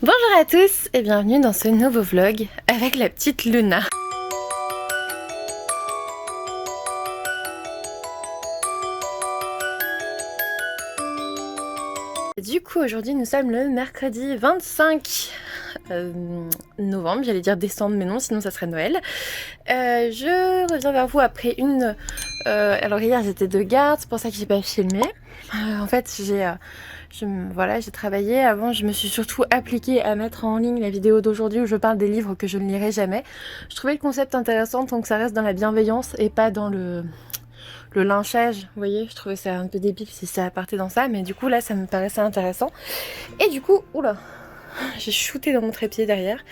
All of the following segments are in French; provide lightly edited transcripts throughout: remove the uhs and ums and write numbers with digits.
Bonjour à tous et bienvenue dans ce nouveau vlog avec la petite Luna. Du coup aujourd'hui nous sommes le mercredi 25 novembre, j'allais dire décembre mais non sinon ça serait Noël. Je reviens vers vous après une... alors hier j'étais de garde, c'est pour ça que j'ai pas filmé. En fait j'ai travaillé. Avant je me suis surtout appliquée à mettre en ligne la vidéo d'aujourd'hui où je parle des livres que je ne lirai jamais. Je trouvais le concept intéressant tant que ça reste dans la bienveillance et pas dans le lynchage, vous voyez, je trouvais ça un peu débile si ça partait dans ça, mais du coup là ça me paraissait intéressant. Et du coup, oula, j'ai shooté dans mon trépied derrière.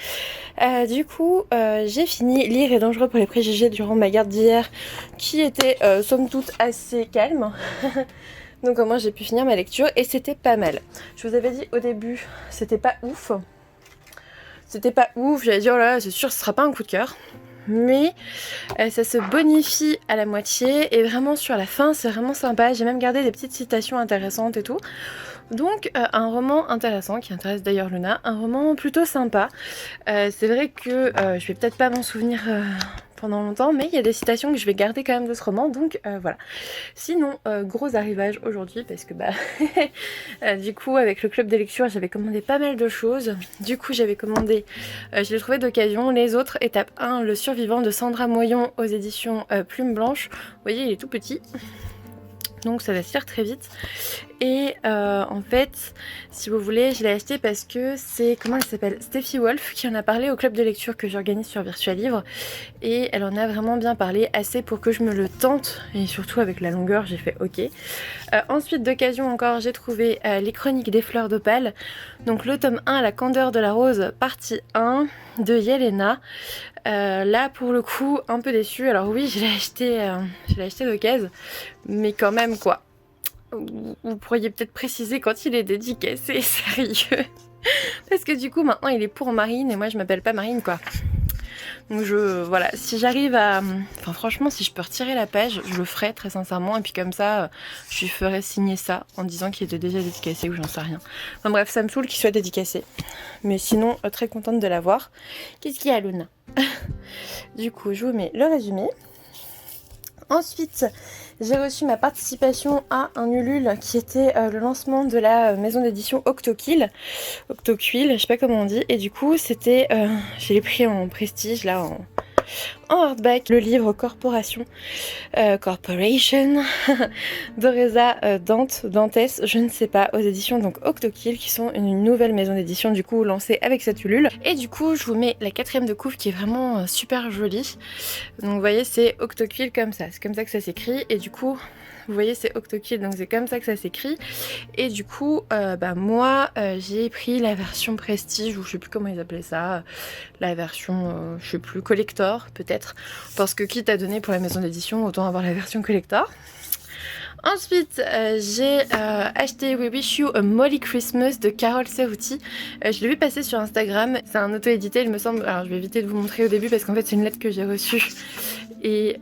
J'ai fini Lire est dangereux pour les préjugés durant ma garde d'hier, qui était somme toute assez calme. Donc au moins j'ai pu finir ma lecture et c'était pas mal. Je vous avais dit au début, c'était pas ouf. J'allais dire oh là là, c'est sûr ce sera pas un coup de cœur. Mais ça se bonifie à la moitié et vraiment sur la fin c'est vraiment sympa. J'ai même gardé des petites citations intéressantes et tout. Donc un roman intéressant qui intéresse d'ailleurs Luna, un roman plutôt sympa. C'est vrai que je vais peut-être pas m'en souvenir pendant longtemps, mais il y a des citations que je vais garder quand même de ce roman, donc voilà. Sinon, gros arrivage aujourd'hui parce que du coup avec le club de lecture j'avais commandé pas mal de choses. Du coup j'avais commandé, je l'ai trouvé d'occasion, Les Autres, étape 1, Le Survivant de Sandra Moyon aux éditions Plume Blanche. Vous voyez il est tout petit. Donc ça va se faire très vite. Et en fait, si vous voulez, je l'ai acheté parce que c'est, comment elle s'appelle, Steffi Wolf qui en a parlé au club de lecture que j'organise sur Virtual Livre. Et elle en a vraiment bien parlé, assez pour que je me le tente. Et surtout avec la longueur, j'ai fait ok. Ensuite, d'occasion encore, j'ai trouvé Les Chroniques des Fleurs d'Opale. Donc le tome 1, La Candeur de la Rose, partie 1 de Yelena. Là pour le coup un peu déçue. Alors oui je l'ai acheté d'occasion, mais quand même quoi. Vous pourriez peut-être préciser quand il est dédicacé, sérieux. Parce que du coup maintenant il est pour Marine et moi je m'appelle pas Marine quoi. Donc voilà, si j'arrive à... Enfin franchement si je peux retirer la page, je le ferai très sincèrement. Et puis comme ça, je lui ferai signer ça en disant qu'il était déjà dédicacé ou j'en sais rien. Enfin bref, ça me saoule qu'il soit dédicacé. Mais sinon, très contente de l'avoir. Qu'est-ce qu'il y a Luna? Du coup, je vous mets le résumé. Ensuite, j'ai reçu ma participation à un Ulule qui était le lancement de la maison d'édition Octoquill, je sais pas comment on dit, et du coup c'était, je l'ai pris en prestige là, en hardback, le livre Corporation d'Oreza Dantes, je ne sais pas, aux éditions donc Octoquill, qui sont une nouvelle maison d'édition du coup lancée avec cette Ulule. Et du coup je vous mets la 4e de couve qui est vraiment super jolie. Donc vous voyez c'est Octoquill comme ça, c'est comme ça que ça s'écrit, et du coup vous voyez c'est Octoquill, donc c'est comme ça que ça s'écrit. Et du coup moi j'ai pris la version prestige, ou je sais plus comment ils appelaient ça, la version je sais plus, collector peut-être, parce que quitte à donner pour la maison d'édition autant avoir la version collector. Ensuite, j'ai acheté We Wish You a Molly Christmas de Carole Cerruti. Je l'ai vu passer sur Instagram. C'est un auto-édité, il me semble. Alors, je vais éviter de vous montrer au début parce qu'en fait, c'est une lettre que j'ai reçue. Et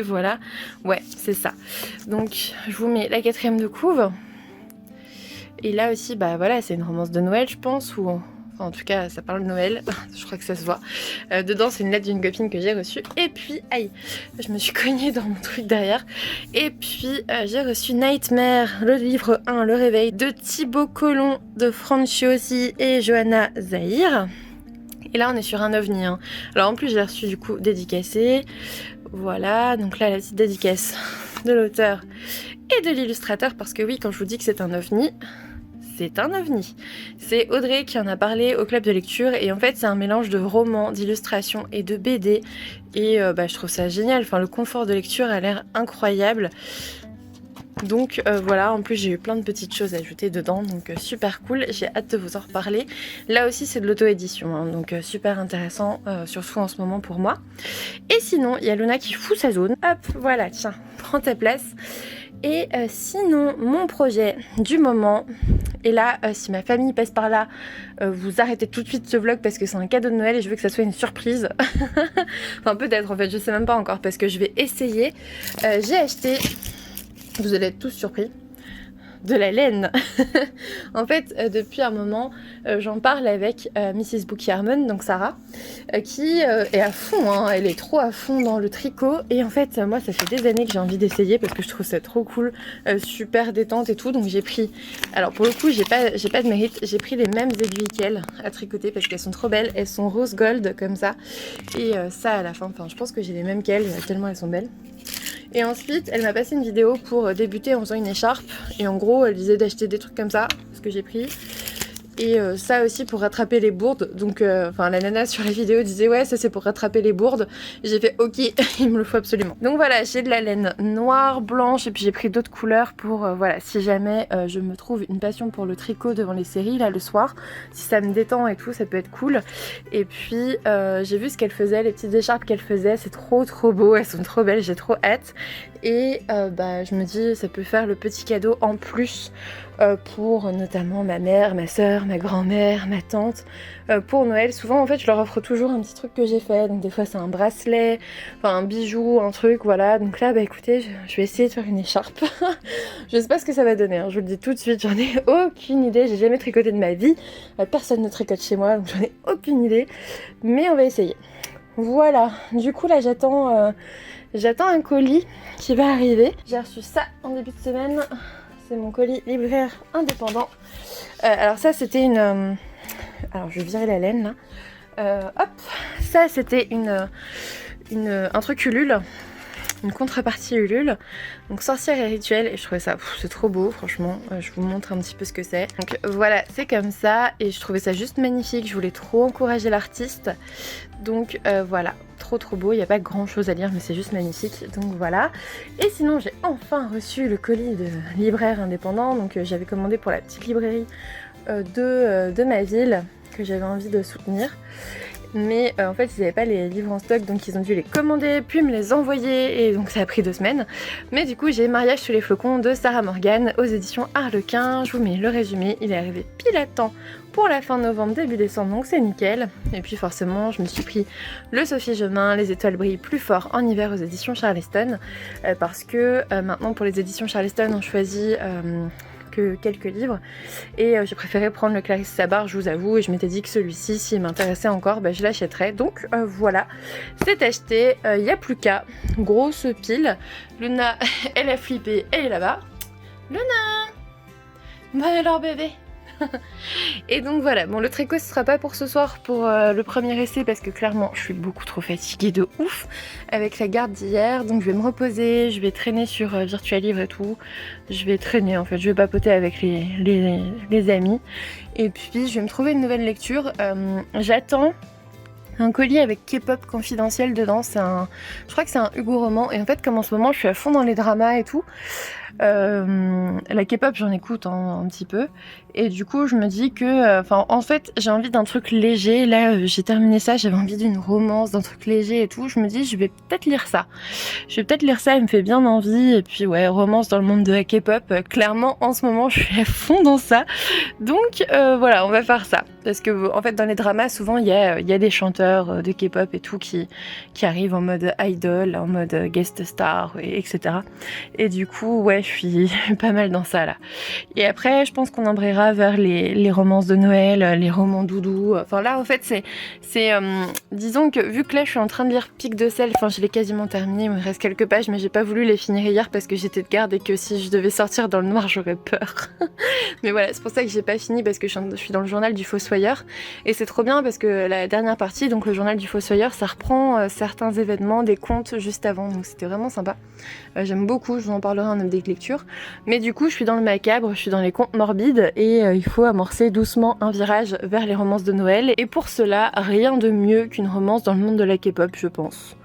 voilà. Ouais, c'est ça. Donc, je vous mets la 4e de couve. Et là aussi, voilà, c'est une romance de Noël, je pense, ou... Enfin, en tout cas, ça parle de Noël, je crois que ça se voit. Dedans, c'est une lettre d'une copine que j'ai reçue. Et puis, aïe, je me suis cognée dans mon truc derrière. Et puis, j'ai reçu Nightmare, le livre 1, Le Réveil, de Thibaut Collomb, de Franciosi et Johanna Zahir. Et là, on est sur un ovni. Hein. Alors, en plus, je l'ai reçu du coup dédicacé. Voilà, donc là, la petite dédicace de l'auteur et de l'illustrateur. Parce que oui, quand je vous dis que c'est un ovni... C'est un ovni. C'est Audrey qui en a parlé au club de lecture et en fait c'est un mélange de romans, d'illustrations et de BD et je trouve ça génial. Enfin le confort de lecture a l'air incroyable. Donc voilà, en plus j'ai eu plein de petites choses à ajouter dedans, donc super cool, j'ai hâte de vous en reparler. Là aussi c'est de l'auto-édition, hein, donc super intéressant, surtout en ce moment pour moi. Et sinon, il y a Luna qui fout sa zone. Hop, voilà, tiens, prends ta place. Et sinon, mon projet du moment, et là, si ma famille passe par là, vous arrêtez tout de suite ce vlog parce que c'est un cadeau de Noël et je veux que ça soit une surprise. Enfin, peut-être en fait, je sais même pas encore parce que je vais essayer. J'ai acheté, vous allez être tous surpris, de la laine. En fait, depuis un moment, j'en parle avec Mrs. Bookie Harmon, donc Sarah, qui est à fond, hein, elle est trop à fond dans le tricot. Et en fait, moi, ça fait des années que j'ai envie d'essayer parce que je trouve ça trop cool, super détente et tout. Donc j'ai pris, alors pour le coup, j'ai pas de mérite, j'ai pris les mêmes aiguilles qu'elle à tricoter parce qu'elles sont trop belles. Elles sont rose gold comme ça. Et ça, à la fin, enfin, je pense que j'ai les mêmes qu'elle, tellement elles sont belles. Et ensuite, elle m'a passé une vidéo pour débuter en faisant une écharpe. Et en gros, elle disait d'acheter des trucs comme ça, ce que j'ai pris. Et ça aussi pour rattraper les bourdes. Donc, enfin, la nana sur la vidéo disait ouais, ça c'est pour rattraper les bourdes. J'ai fait ok, il me le faut absolument. Donc voilà, j'ai de la laine noire, blanche, et puis j'ai pris d'autres couleurs pour voilà, si jamais je me trouve une passion pour le tricot devant les séries là le soir, si ça me détend et tout, ça peut être cool. Et puis j'ai vu ce qu'elle faisait, les petites écharpes qu'elle faisait, c'est trop beau, elles sont trop belles, j'ai trop hâte. Et bah, je me dis ça peut faire le petit cadeau en plus pour notamment ma mère, ma soeur, ma grand-mère, ma tante, pour Noël. Souvent en fait je leur offre toujours un petit truc que j'ai fait, donc des fois c'est un bracelet, enfin un bijou, un truc, voilà. Donc là bah écoutez, je vais essayer de faire une écharpe. Je sais pas ce que ça va donner, hein. Je vous le dis tout de suite, j'en ai aucune idée, j'ai jamais tricoté de ma vie, personne ne tricote chez moi, donc j'en ai aucune idée, mais on va essayer. Voilà, du coup là j'attends un colis qui va arriver. J'ai reçu ça en début de semaine. C'est mon colis libraire indépendant. Alors ça c'était une... alors je vais virer la laine là. Hop, ça c'était un truc Ulule. Une contrepartie Ulule, donc sorcière et rituel, et je trouvais ça, c'est trop beau franchement, je vous montre un petit peu ce que c'est. Donc voilà, c'est comme ça, et je trouvais ça juste magnifique, je voulais trop encourager l'artiste, donc voilà, trop beau, il n'y a pas grand chose à lire mais c'est juste magnifique, donc voilà. Et sinon j'ai enfin reçu le colis de libraire indépendant, donc j'avais commandé pour la petite librairie de ma ville, que j'avais envie de soutenir. Mais en fait ils n'avaient pas les livres en stock, donc ils ont dû les commander puis me les envoyer, et donc ça a pris 2 semaines. Mais du coup j'ai Mariage sous les flocons de Sarah Morgan aux éditions Harlequin. Je vous mets le résumé, il est arrivé pile à temps pour la fin novembre début décembre, donc c'est nickel. Et puis forcément je me suis pris le Sophie Jomain, Les étoiles brillent plus fort en hiver aux éditions Charleston, parce que maintenant pour les éditions Charleston on choisit que quelques livres, et j'ai préféré prendre le Clarisse Sabar, je vous avoue, et je m'étais dit que celui-ci, s'il m'intéressait encore, bah, je l'achèterais. Donc voilà, c'est acheté, il n'y a plus qu'à. Grosse pile. Luna, elle a flippé, elle est là-bas. Luna, bah alors bébé. Et donc voilà, bon le tricot ce sera pas pour ce soir pour le premier essai, parce que clairement je suis beaucoup trop fatiguée de ouf avec la garde d'hier, donc je vais me reposer, je vais traîner sur Virtual Livre et tout, je vais traîner en fait, je vais papoter avec les amis, et puis je vais me trouver une nouvelle lecture. J'attends un colis avec K-pop confidentiel dedans, je crois que c'est un Hugo roman, et en fait comme en ce moment je suis à fond dans les dramas et tout, la K-pop j'en écoute un petit peu, et du coup je me dis que en fait j'ai envie d'un truc léger. Là j'ai terminé ça, j'avais envie d'une romance, d'un truc léger et tout. Je me dis je vais peut-être lire ça, elle me fait bien envie. Et puis ouais, romance dans le monde de la K-pop, clairement en ce moment je suis à fond dans ça, donc voilà, on va faire ça, parce que en fait dans les dramas souvent il y a des chanteurs de K-pop et tout qui arrivent en mode idol, en mode guest star, etc. Et du coup ouais, je suis pas mal dans ça là. Et après je pense qu'on embrayera vers les romances de Noël, les romans doudou. Enfin là en fait c'est disons que vu que là je suis en train de lire Pic de sel, enfin je l'ai quasiment terminé, il me reste quelques pages, mais j'ai pas voulu les finir hier parce que j'étais de garde et que si je devais sortir dans le noir j'aurais peur. Mais voilà, c'est pour ça que j'ai pas fini, parce que je suis dans le journal du Fossoyeur, et c'est trop bien parce que la dernière partie, donc le journal du Fossoyeur, ça reprend certains événements des contes juste avant, donc c'était vraiment sympa. J'aime beaucoup, je vous en parlerai en update lecture. Mais du coup je suis dans le macabre, je suis dans les contes morbides, et il faut amorcer doucement un virage vers les romances de Noël, et pour cela rien de mieux qu'une romance dans le monde de la K-pop, je pense,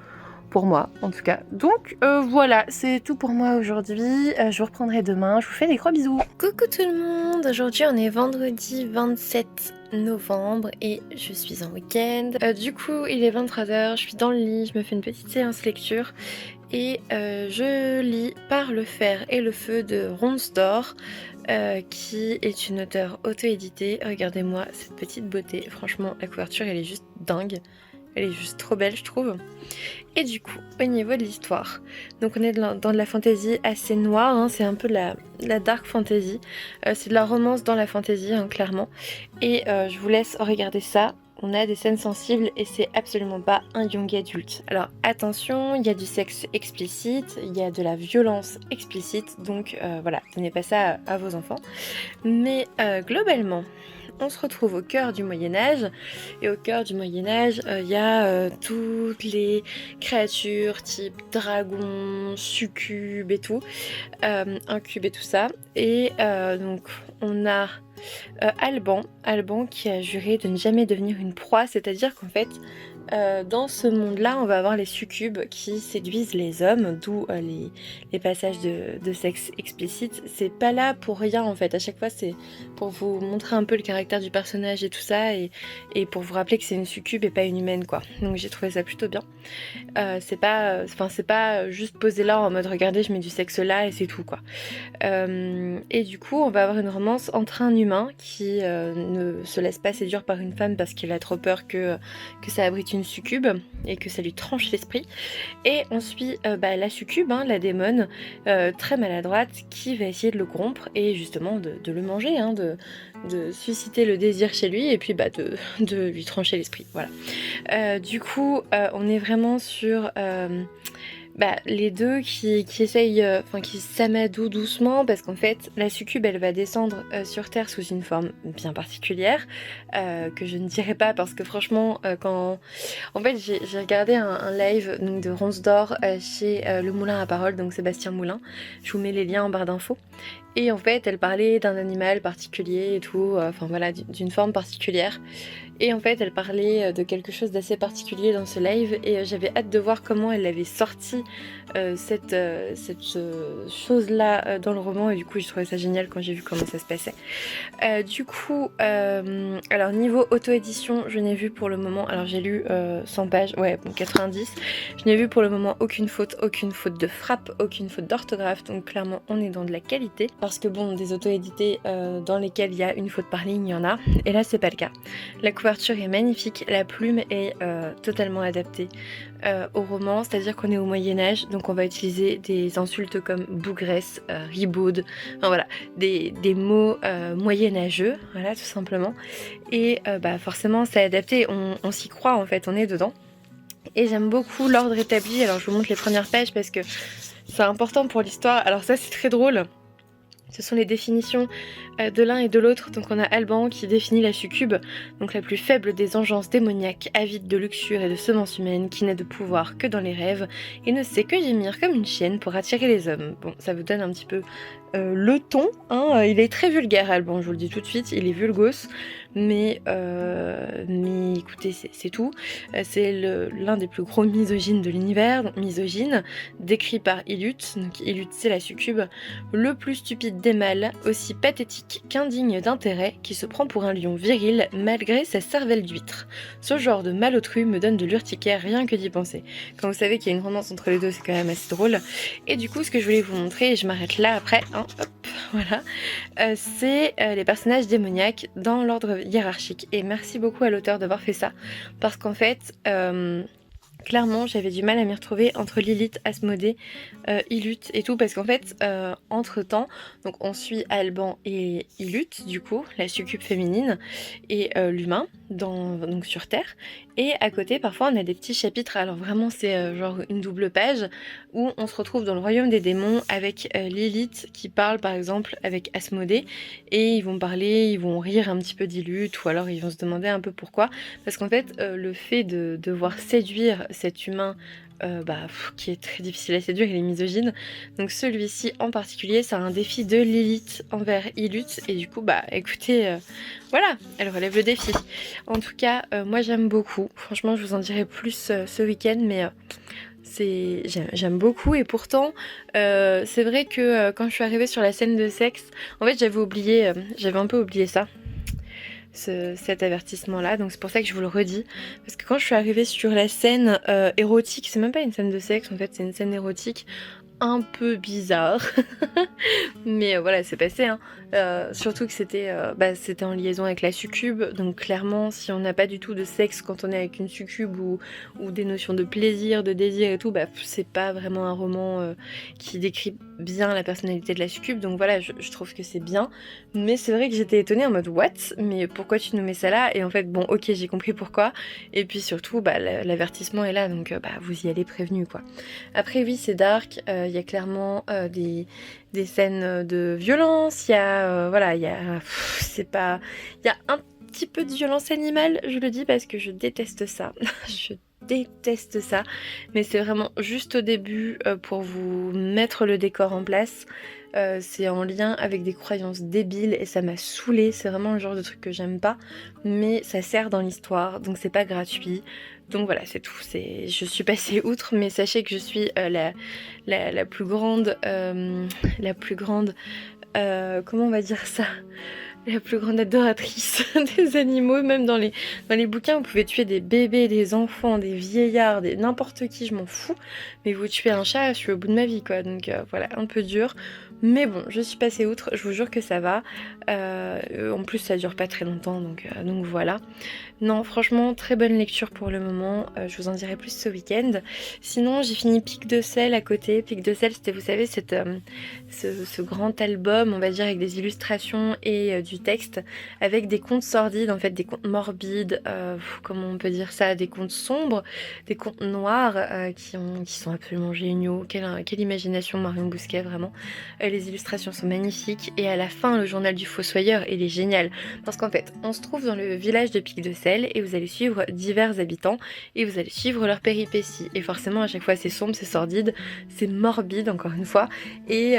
pour moi en tout cas. Donc voilà, c'est tout pour moi aujourd'hui, je vous reprendrai demain, je vous fais des gros bisous. Coucou tout le monde, aujourd'hui on est vendredi 27 novembre et je suis en week-end. Du coup il est 23h, je suis dans le lit, je me fais une petite séance lecture, et je lis Par le fer et le feu de Ronsdor, qui est une auteure auto-éditée. Regardez-moi cette petite beauté, franchement la couverture elle est juste dingue. Elle est juste trop belle, je trouve. Et du coup, au niveau de l'histoire, donc on est dans de la fantasy assez noire, hein, c'est un peu de la dark fantasy. C'est de la romance dans la fantasy, hein, clairement. Et je vous laisse regarder ça. On a des scènes sensibles et c'est absolument pas un young adulte. Alors attention, il y a du sexe explicite, il y a de la violence explicite, donc voilà, donnez pas ça à vos enfants. Mais globalement, on se retrouve au cœur du Moyen-Âge, et au cœur du Moyen-Âge, il y a toutes créatures type dragon, succube et tout, incube et tout ça. Et donc on a Alban qui a juré de ne jamais devenir une proie, c'est-à-dire qu'en fait, dans ce monde-là, on va avoir les succubes qui séduisent les hommes, d'où les passages de sexe explicite. C'est pas là pour rien en fait, à chaque fois c'est pour vous montrer un peu le caractère du personnage et tout ça, et pour vous rappeler que c'est une succube et pas une humaine quoi. Donc j'ai trouvé ça plutôt bien. C'est pas juste posé là en mode regardez je mets du sexe là et c'est tout quoi. Et du coup on va avoir une romance entre un humain qui ne se laisse pas séduire par une femme parce qu'il a trop peur que ça abrite une succube et que ça lui tranche l'esprit, et on suit la succube, hein, la démone, très maladroite, qui va essayer de le corrompre et justement de le manger, hein, de susciter le désir chez lui et puis de lui trancher l'esprit, voilà. Du coup on est vraiment sur les deux qui essayent, qui s'amadouent doucement, parce qu'en fait la succube elle va descendre sur Terre sous une forme bien particulière, que je ne dirai pas parce que franchement en fait j'ai regardé un live donc, de Ronsdor chez Le Moulin à Parole, donc Sébastien Moulin, je vous mets les liens en barre d'infos. Et en fait elle parlait d'un animal particulier et tout, d'une forme particulière. Et en fait elle parlait de quelque chose d'assez particulier dans ce live, et j'avais hâte de voir comment elle avait sorti cette chose là dans le roman, et du coup j'ai trouvé ça génial quand j'ai vu comment ça se passait. Alors niveau auto-édition, je n'ai vu pour le moment, alors j'ai lu 100 pages, 90, je n'ai vu pour le moment aucune faute de frappe, aucune faute d'orthographe, donc clairement on est dans de la qualité, parce que bon, des auto-édités dans lesquels il y a une faute par ligne, il y en a, et là c'est pas le cas. La couverture est magnifique, la plume est totalement adaptée au roman, c'est-à-dire qu'on est au Moyen-Âge, donc on va utiliser des insultes comme bougresse, ribaude, des mots moyenâgeux, voilà, tout simplement. Et forcément c'est adapté, on s'y croit en fait, on est dedans. Et j'aime beaucoup l'ordre établi, alors je vous montre les premières pages parce que c'est important pour l'histoire. Alors ça c'est très drôle. Ce sont les définitions de l'un et de l'autre. Donc on a Alban qui définit la succube, donc la plus faible des engences démoniaques, avide de luxure et de semences humaines, qui n'a de pouvoir que dans les rêves et ne sait que gémir comme une chienne pour attirer les hommes. Bon, ça vous donne un petit peu le ton, hein. Il est très vulgaire Alban, je vous le dis tout de suite, il est vulgos, mais écoutez, c'est tout. C'est l'un des plus gros misogynes de l'univers, donc misogyne, décrit par Ilut, donc Ilut c'est la succube, le plus stupide des mâles, aussi pathétique qu'indigne d'intérêt, qui se prend pour un lion viril malgré sa cervelle d'huître. Ce genre de malotru me donne de l'urticaire rien que d'y penser. Quand vous savez qu'il y a une romance entre les deux, c'est quand même assez drôle. Et du coup, ce que je voulais vous montrer, et je m'arrête là après, hein, hop, voilà, c'est les personnages démoniaques dans l'ordre hiérarchique. Et merci beaucoup à l'auteur d'avoir fait ça, parce qu'en fait clairement j'avais du mal à m'y retrouver entre Lilith, Asmodée, Ilut et tout, parce qu'en fait entre temps donc on suit Alban et Ilut, du coup la succube féminine et l'humain donc sur Terre, et à côté parfois on a des petits chapitres, alors vraiment c'est genre une double page où on se retrouve dans le royaume des démons avec Lilith qui parle par exemple avec Asmodée, et ils vont rire un petit peu d'Ilut, ou alors ils vont se demander un peu pourquoi, parce qu'en fait le fait de devoir séduire cet humain qui est très difficile à séduire, il est misogyne, donc celui-ci en particulier c'est un défi de Lilith envers Ilut, et du coup écoutez, voilà, elle relève le défi. En tout cas moi j'aime beaucoup, franchement je vous en dirai plus ce week-end, mais j'aime beaucoup, et pourtant c'est vrai que quand je suis arrivée sur la scène de sexe, en fait j'avais un peu oublié ça, cet avertissement là, donc c'est pour ça que je vous le redis, parce que quand je suis arrivée sur la scène érotique, c'est même pas une scène de sexe en fait, c'est une scène érotique un peu bizarre mais voilà, c'est passé hein. Surtout que c'était en liaison avec la succube, donc clairement si on n'a pas du tout de sexe quand on est avec une succube ou des notions de plaisir, de désir et tout, c'est pas vraiment un roman qui décrit bien la personnalité de la succube, donc voilà, je trouve que c'est bien, mais c'est vrai que j'étais étonnée en mode what, mais pourquoi tu nous mets ça là? Et en fait bon ok, j'ai compris pourquoi, et puis surtout l'avertissement est là, donc vous y allez prévenu quoi. Après oui, c'est dark, il y a clairement des scènes de violence, il y a voilà, il y a un petit peu de violence animale, je le dis parce que je déteste ça. Je déteste ça, mais c'est vraiment juste au début pour vous mettre le décor en place. C'est en lien avec des croyances débiles et ça m'a saoulée, c'est vraiment le genre de truc que j'aime pas, mais ça sert dans l'histoire, donc c'est pas gratuit. Donc voilà, c'est tout. Je suis passée outre, mais sachez que je suis la plus grande, comment on va dire ça? La plus grande adoratrice des animaux, même dans les bouquins, vous pouvez tuer des bébés, des enfants, des vieillards, n'importe qui, je m'en fous. Mais vous tuez un chat, je suis au bout de ma vie, quoi. Donc voilà, un peu dur. Mais bon, je suis passée outre, je vous jure que ça va. En plus, ça dure pas très longtemps, donc voilà. Non, franchement, très bonne lecture pour le moment. Je vous en dirai plus ce week-end. Sinon, j'ai fini Pic de sel à côté. Pic de sel, c'était, vous savez, ce grand album, on va dire, avec des illustrations et du texte, avec des contes sordides, en fait, des contes morbides, comment on peut dire ça, des contes sombres, des contes noirs qui sont absolument géniaux. Quelle imagination, Marion Bousquet, vraiment. Les illustrations sont magnifiques. Et à la fin, le journal du Fossoyeur, il est génial. Parce qu'en fait, on se trouve dans le village de Pic de Sel et vous allez suivre divers habitants et vous allez suivre leurs péripéties. Et forcément, à chaque fois, c'est sombre, c'est sordide, c'est morbide, encore une fois. Et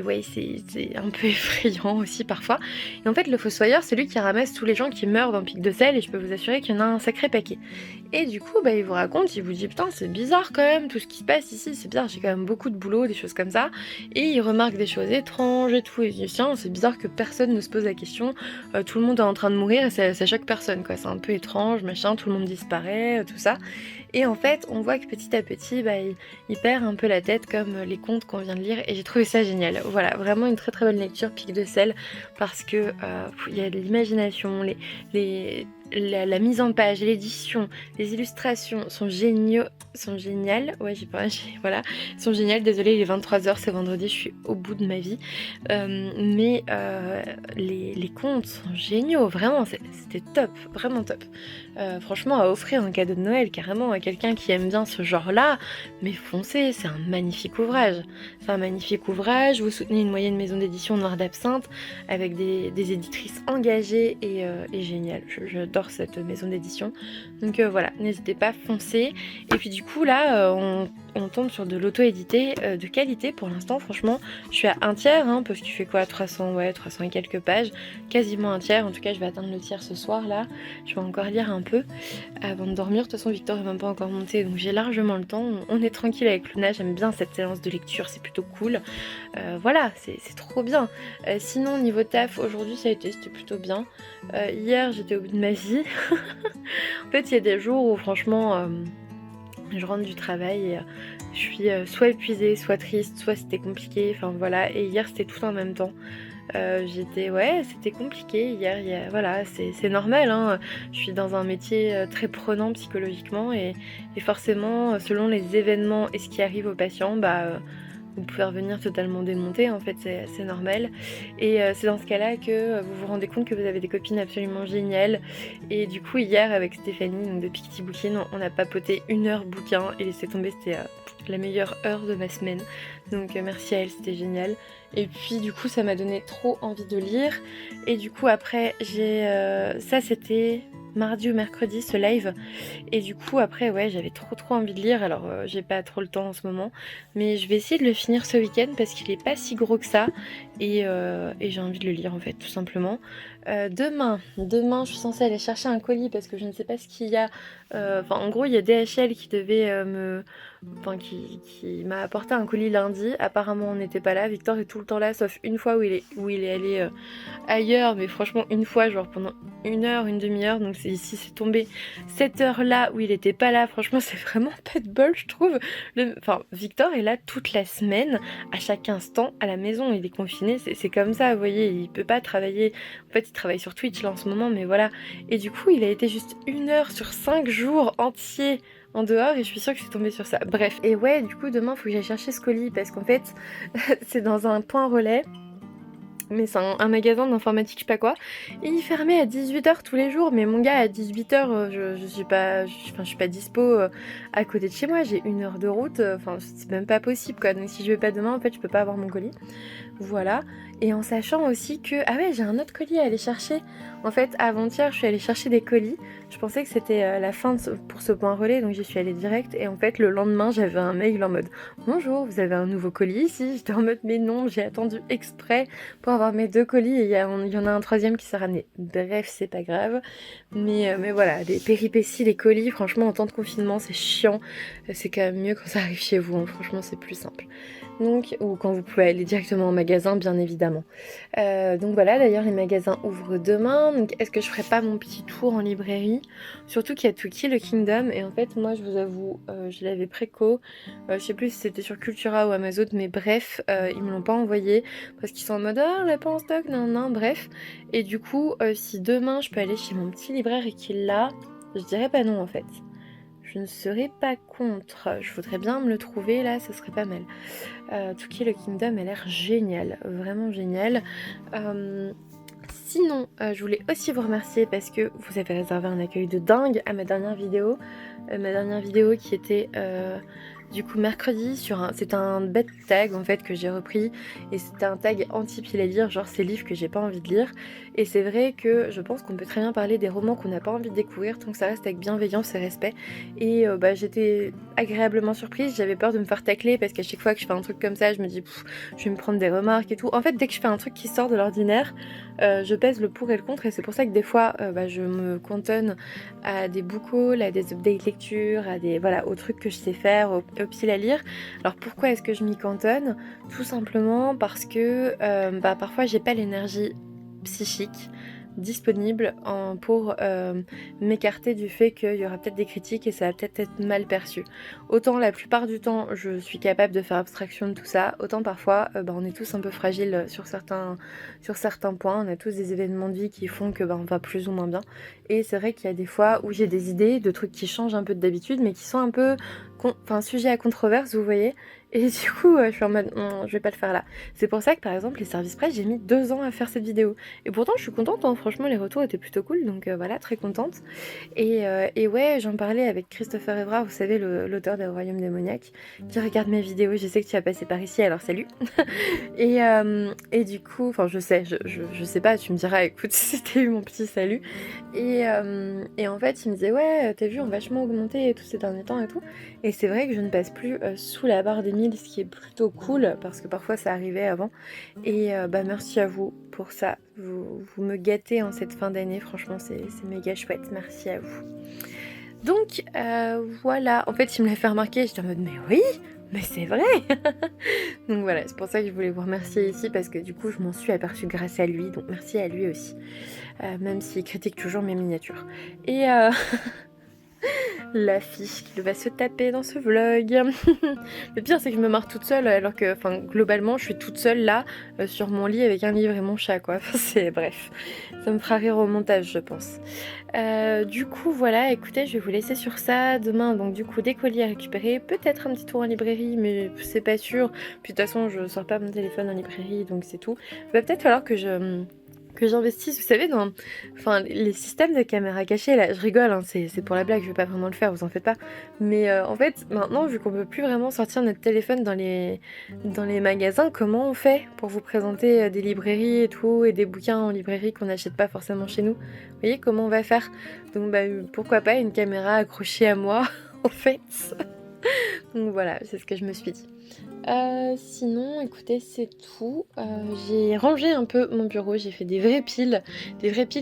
ouais, c'est un peu effrayant aussi parfois. Et en fait, le Fossoyeur, c'est lui qui ramasse tous les gens qui meurent dans Pic de Sel et je peux vous assurer qu'il y en a un sacré paquet. Et du coup, il vous raconte, il vous dit putain, c'est bizarre quand même, tout ce qui se passe ici, c'est bizarre, j'ai quand même beaucoup de boulot, des choses comme ça. Et il remarque des choses étranges et tout. Et il dit tiens, c'est bizarre que personne ne se pose la question, tout le monde est en train de mourir et ça choque personne, quoi. C'est un peu étrange, machin, tout le monde disparaît, tout ça. Et en fait, on voit que petit à petit, il perd un peu la tête comme les contes qu'on vient de lire et j'ai trouvé ça génial. Voilà, vraiment une très très bonne lecture, Pic de Sel, parce que il y a de l'imagination, la mise en page, l'édition, les illustrations sont géniales. Ouais, voilà, sont géniales. Désolée, il est 23h, c'est vendredi, je suis au bout de ma vie. Mais les contes sont géniaux, vraiment, c'était top, vraiment top. Franchement, à offrir en cadeau de Noël, carrément, à quelqu'un qui aime bien ce genre-là, mais foncez, c'est un magnifique ouvrage. C'est un magnifique ouvrage, vous soutenez une moyenne maison d'édition Noir d'Absinthe, avec des éditrices engagées et géniales. J'adore cette maison d'édition. Donc voilà, n'hésitez pas, foncez. Et puis du coup, là, on tombe sur de l'auto-édité de qualité pour l'instant. Franchement, je suis à un tiers, parce que tu fais quoi, 300 et quelques pages, quasiment un tiers. En tout cas, je vais atteindre le tiers ce soir là. Je vais encore lire un peu avant de dormir. De toute façon, Victor est même pas encore monté, donc j'ai largement le temps. On est tranquille avec Luna. J'aime bien cette séance de lecture, c'est plutôt cool. Voilà, c'est trop bien. Sinon, niveau taf, aujourd'hui c'était plutôt bien. Hier, j'étais au bout de ma vie. En fait, il y a des jours où franchement, je rentre du travail et je suis soit épuisée, soit triste, soit c'était compliqué. Enfin voilà, et hier c'était tout en même temps. C'était compliqué hier, voilà, c'est normal, je suis dans un métier très prenant psychologiquement et forcément, selon les événements et ce qui arrive aux patients, vous pouvez revenir totalement démonté, en fait c'est normal. Et c'est dans ce cas-là que vous vous rendez compte que vous avez des copines absolument géniales. Et du coup hier avec Stéphanie, donc de Picty Bookin, on a papoté 1 heure bouquin et laissé tomber, c'était la meilleure heure de ma semaine. Donc merci à elle, c'était génial. Et puis du coup ça m'a donné trop envie de lire. Et du coup après ça c'était mardi ou mercredi ce live. Et du coup après ouais, j'avais trop envie de lire. Alors j'ai pas trop le temps en ce moment, mais je vais essayer de le finir ce week-end parce qu'il est pas si gros que ça. Et j'ai envie de le lire en fait, tout simplement. Demain, je suis censée aller chercher un colis parce que je ne sais pas ce qu'il y a. Enfin, en gros, il y a DHL qui devait enfin, qui m'a apporté un colis lundi. Apparemment, on n'était pas là. Victor est tout le temps là, sauf une fois où il est allé ailleurs, mais franchement, une fois, genre pendant une heure, une demi-heure. Donc, ici, c'est tombé cette heure-là où il était pas là. Franchement, c'est vraiment pas de bol, je trouve. Enfin, Victor est là toute la semaine, à chaque instant, à la maison. Il est confiné, c'est comme ça, vous voyez. Il peut pas travailler. En fait, il travaille sur Twitch là en ce moment, mais voilà. Et du coup, il a été juste 1 heure sur 5 jours entiers en dehors et je suis sûre que c'est tombé sur ça. Bref, et ouais, du coup, demain, faut que j'aille chercher ce colis parce qu'en fait, c'est dans un point relais. Mais c'est un magasin d'informatique, je sais pas quoi. Et il fermait à 18 h tous les jours. Mais mon gars, à 18 h, je suis pas, je suis pas dispo à côté de chez moi. J'ai 1 heure de route. Enfin, c'est même pas possible quoi. Donc si je vais pas demain, en fait, je peux pas avoir mon colis. Voilà. Et en sachant aussi que... Ah ouais, j'ai un autre colis à aller chercher. En fait, avant-hier, je suis allée chercher des colis. Je pensais que c'était la fin pour ce point relais, donc j'y suis allée direct. Et en fait, le lendemain, j'avais un mail en mode «Bonjour, vous avez un nouveau colis ici?» J'étais en mode «Mais non, j'ai attendu exprès pour avoir mes 2 colis et il y en a un troisième qui s'est ramené.» Bref, c'est pas grave. Mais voilà, les péripéties, les colis, franchement, en temps de confinement, c'est chiant. C'est quand même mieux quand ça arrive chez vous, hein. Franchement, c'est plus simple. Donc, ou quand vous pouvez aller directement au magasin, bien évidemment. Donc voilà, d'ailleurs les magasins ouvrent demain. Donc est-ce que je ferai pas mon petit tour en librairie? Surtout qu'il y a Tuki, le Kingdom. Et en fait, moi je vous avoue, je l'avais préco. Je sais plus si c'était sur Cultura ou Amazon, mais bref, ils me l'ont pas envoyé. Parce qu'ils sont en mode ah, on l'a pas en stock, non, non, bref. Et du coup, si demain je peux aller chez mon petit libraire et qu'il l'a, je dirais pas non en fait. Je ne serais pas contre. Je voudrais bien me le trouver là, ça serait pas mal. Tuki le Kingdom a l'air génial, vraiment génial. Sinon, je voulais aussi vous remercier parce que vous avez réservé un accueil de dingue à ma dernière vidéo. Ma dernière vidéo qui était du coup mercredi c'est un bête tag en fait que j'ai repris et c'était un tag anti-pile à lire, genre ces livres que j'ai pas envie de lire. Et c'est vrai que je pense qu'on peut très bien parler des romans qu'on n'a pas envie de découvrir tant que ça reste avec bienveillance et respect. Et j'étais agréablement surprise, j'avais peur de me faire tacler parce qu'à chaque fois que je fais un truc comme ça, je me dis je vais me prendre des remarques et tout. En fait, dès que je fais un truc qui sort de l'ordinaire, je pèse le pour et le contre et c'est pour ça que des fois je me cantonne à des book hauls, à des updates lecture, à des voilà, aux trucs que je sais faire, aux piles à lire. Alors pourquoi est-ce que je m'y cantonne? Tout simplement parce que parfois j'ai pas l'énergie psychique disponible pour m'écarter du fait qu'il y aura peut-être des critiques et ça va peut-être être mal perçu. Autant la plupart du temps je suis capable de faire abstraction de tout ça, autant parfois on est tous un peu fragiles sur certains points, on a tous des événements de vie qui font que on va plus ou moins bien. Et c'est vrai qu'il y a des fois où j'ai des idées de trucs qui changent un peu d'habitude mais qui sont un peu sujet à controverse, vous voyez. Et du coup, je suis en mode, je vais pas le faire là. C'est pour ça que par exemple, les services presse, j'ai mis 2 ans à faire cette vidéo. Et pourtant, je suis contente, hein. Franchement, les retours étaient plutôt cool, donc voilà, très contente. Et ouais, j'en parlais avec Christopher Evra, vous savez, l'auteur des Royaumes démoniaques, qui regarde mes vidéos. Je sais que tu as passé par ici, alors salut. Et du coup, enfin, je sais pas, tu me diras, écoute, c'était mon petit salut. Et en fait, il me disait, ouais, tes vues ont vachement augmenté et tout ces derniers temps et tout. Et c'est vrai que je ne passe plus sous la barre des 1000, ce qui est plutôt cool, parce que parfois ça arrivait avant. Et merci à vous pour ça. Vous me gâtez en cette fin d'année, franchement, c'est méga chouette. Merci à vous. Donc, voilà. En fait, il me l'a fait remarquer, j'étais en mode, mais oui, mais c'est vrai. Donc voilà, c'est pour ça que je voulais vous remercier ici, parce que du coup, je m'en suis aperçue grâce à lui. Donc merci à lui aussi. Même s'il critique toujours mes miniatures. Et l'affiche qu'il va se taper dans ce vlog. Le pire, c'est que je me marre toute seule, alors que, globalement, je suis toute seule là, sur mon lit avec un livre et mon chat, quoi. Bref, ça me fera rire au montage, je pense. Du coup, voilà, écoutez, je vais vous laisser sur ça. Demain, donc, du coup, des colis à récupérer. Peut-être un petit tour en librairie, mais c'est pas sûr. Puis, de toute façon, je sors pas mon téléphone en librairie, donc c'est tout. Il va peut-être falloir que j'investisse, vous savez, dans les systèmes de caméra cachée, là, je rigole, hein, c'est pour la blague, je vais pas vraiment le faire, vous en faites pas. Mais en fait, maintenant, vu qu'on peut plus vraiment sortir notre téléphone dans les magasins, comment on fait pour vous présenter des librairies et tout, et des bouquins en librairie qu'on n'achète pas forcément chez nous? Vous voyez comment on va faire? Donc pourquoi pas une caméra accrochée à moi, en fait. Donc voilà, c'est ce que je me suis dit. Sinon, écoutez, c'est tout. J'ai rangé un peu mon bureau, j'ai fait des vraies piles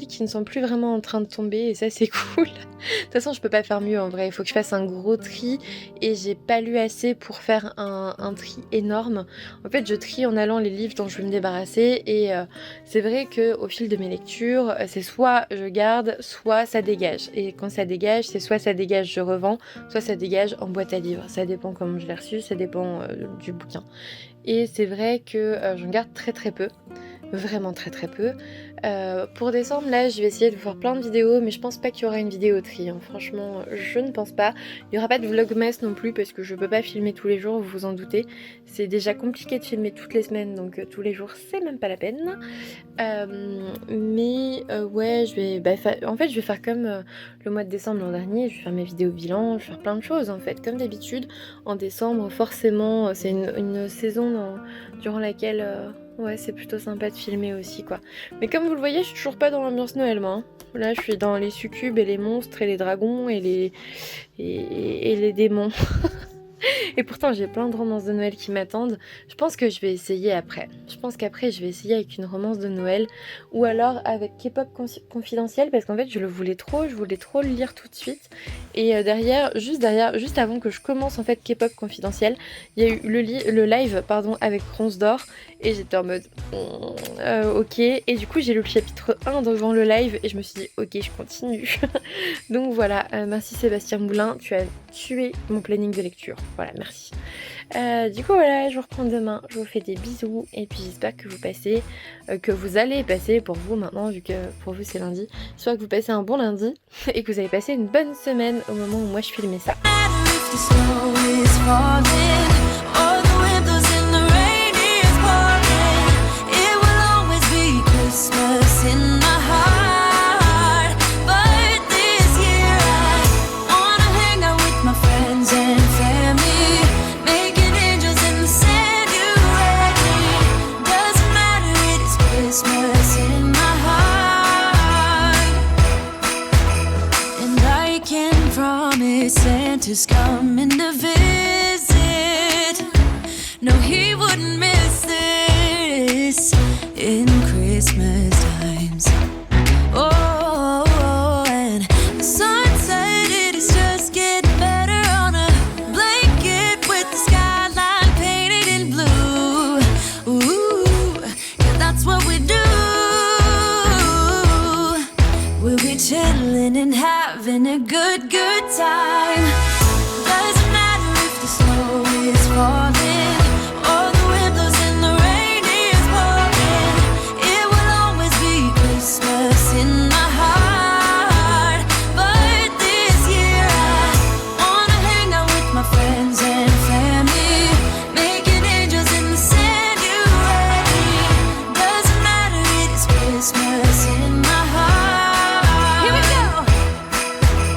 qui ne sont plus vraiment en train de tomber et ça c'est cool. De toute façon, je peux pas faire mieux en vrai, il faut que je fasse un gros tri et j'ai pas lu assez pour faire un tri énorme. En fait, je trie en allant les livres dont je veux me débarrasser et c'est vrai qu'au fil de mes lectures, c'est soit je garde, soit ça dégage. Et quand ça dégage, c'est soit ça dégage, je revends, soit ça dégage en boîte à livres. Ça dépend comment je l'ai reçu, ça dépend du bouquin. Et c'est vrai que j'en garde très peu, vraiment très peu. Pour décembre, là, je vais essayer de vous faire plein de vidéos, mais je pense pas qu'il y aura une vidéo tri, hein. Franchement, je ne pense pas. Il n'y aura pas de vlogmas non plus, parce que je peux pas filmer tous les jours, vous vous en doutez. C'est déjà compliqué de filmer toutes les semaines, donc tous les jours, c'est même pas la peine. Ouais, en fait, je vais faire comme le mois de décembre l'an dernier, je vais faire mes vidéos bilan, je vais faire plein de choses en fait, comme d'habitude. En décembre, forcément, c'est une saison durant laquelle... ouais, c'est plutôt sympa de filmer aussi, quoi. Mais comme vous le voyez, je suis toujours pas dans l'ambiance Noël, moi. Hein. Là, je suis dans les succubes et les monstres et les dragons et les démons. Et pourtant, j'ai plein de romances de Noël qui m'attendent. Je pense que je vais essayer après. Je pense qu'après, je vais essayer avec une romance de Noël ou alors avec K-pop confidentiel parce qu'en fait, je voulais trop le lire tout de suite. Et juste avant que je commence en fait K-pop confidentiel, il y a eu le live avec Bronze d'Or et j'étais en mode ok. Et du coup, j'ai lu le chapitre 1 devant le live et je me suis dit ok, je continue. Donc voilà, merci Sébastien Moulin, tu as tué mon planning de lecture. Voilà, merci. Du coup voilà, je vous reprends demain, je vous fais des bisous et puis j'espère que que vous allez passer pour vous maintenant, vu que pour vous c'est lundi, j'espère que vous passez un bon lundi et que vous allez passer une bonne semaine au moment où moi je filmais ça. Santa's coming to visit. No, he wouldn't miss this in Christmas times. Oh, and the sun said it is just getting better on a blanket with the skyline painted in blue. Ooh, yeah, that's what we do. We'll be chilling and having a good time. Doesn't matter if the snow is falling or the wind blows and the rain is pouring. It will always be Christmas in my heart. But this year I wanna hang out with my friends and family, making angels in the sanctuary. Doesn't matter, it is Christmas in my heart. Here we go.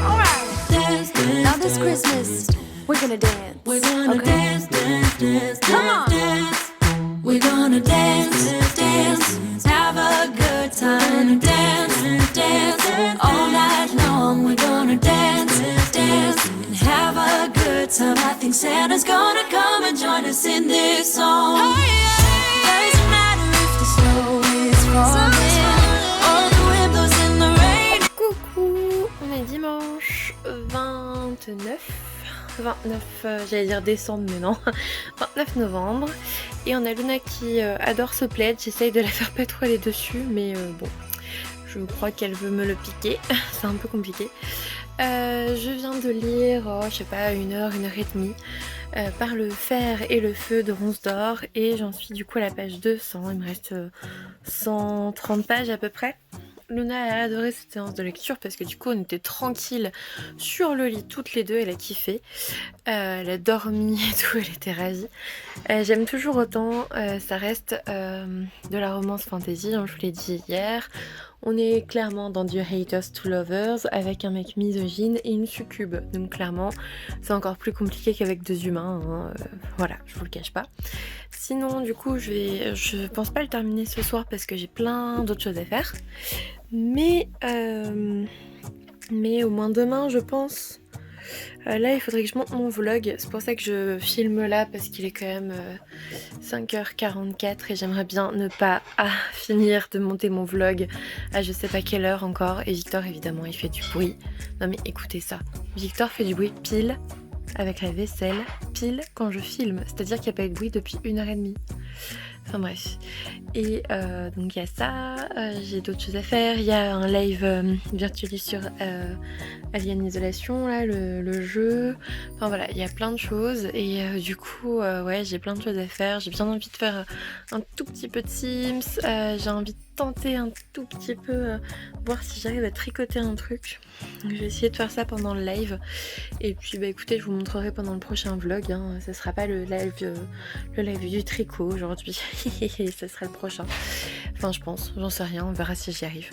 All right. Now this Christmas, we're gonna dance. We're gonna dance. Come on. We're gonna dance. Have a good time. Dance. All night long, we're gonna dance. And have a good time. I think Santa's gonna come and join us in this song. Oh, yeah. Doesn't matter if the snow is falling or the wind blows in the rain. Coucou, on est dimanche 29, j'allais dire décembre mais non, 29 novembre et on a Luna qui adore ce plaid, j'essaye de la faire pas trop aller dessus mais bon, je crois qu'elle veut me le piquer, c'est un peu compliqué. Je viens de lire, je sais pas, 1 heure et demie par le fer et le feu de Bronze d'Or et j'en suis du coup à la page 200, il me reste 130 pages à peu près. Luna a adoré cette séance de lecture parce que du coup on était tranquille sur le lit toutes les deux, elle a kiffé, elle a dormi et tout, elle était ravie. J'aime toujours autant, ça reste de la romance fantasy, hein, je vous l'ai dit hier. On est clairement dans du Haters to Lovers avec un mec misogyne et une succube. Donc clairement, c'est encore plus compliqué qu'avec 2 humains. Hein. Voilà, je vous le cache pas. Sinon, du coup, je pense pas le terminer ce soir parce que j'ai plein d'autres choses à faire. Mais au moins demain, je pense. Là il faudrait que je monte mon vlog, c'est pour ça que je filme là parce qu'il est quand même 5h44 et j'aimerais bien ne pas finir de monter mon vlog à je sais pas quelle heure encore. Et Victor évidemment il fait du bruit. Non mais écoutez ça, Victor fait du bruit pile avec la vaisselle, pile quand je filme, c'est-à-dire qu'il n'y a pas eu de bruit depuis 1h30. Enfin bref, et donc il y a ça, j'ai d'autres choses à faire, il y a un live virtualiste sur Alien Isolation, là, le jeu, enfin voilà, il y a plein de choses, et du coup, ouais, j'ai plein de choses à faire, j'ai bien envie de faire un tout petit peu de Sims, j'ai envie de tenter un tout petit peu, voir si j'arrive à tricoter un truc, donc je vais essayer de faire ça pendant le live, et puis bah écoutez, je vous montrerai pendant le prochain vlog, hein, ça sera pas le live du tricot aujourd'hui. Ça sera le prochain. Enfin je pense, j'en sais rien, on verra si j'y arrive.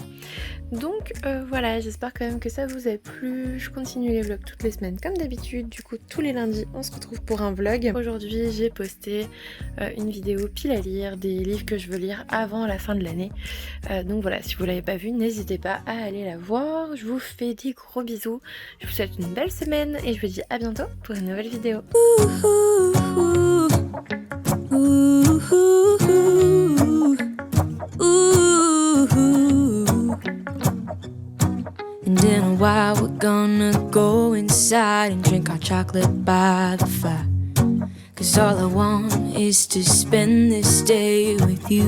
Donc voilà, j'espère quand même que ça vous a plu. Je continue les vlogs toutes les semaines comme d'habitude. Du coup tous les lundis on se retrouve pour un vlog. Aujourd'hui j'ai posté une vidéo pile à lire, des livres que je veux lire avant la fin de l'année. Donc voilà, si vous l'avez pas vu, n'hésitez pas à aller la voir. Je vous fais des gros bisous. Je vous souhaite une belle semaine et je vous dis à bientôt pour une nouvelle vidéo. And in a while we're gonna go inside and drink our chocolate by the fire. 'Cause all I want is to spend this day with you.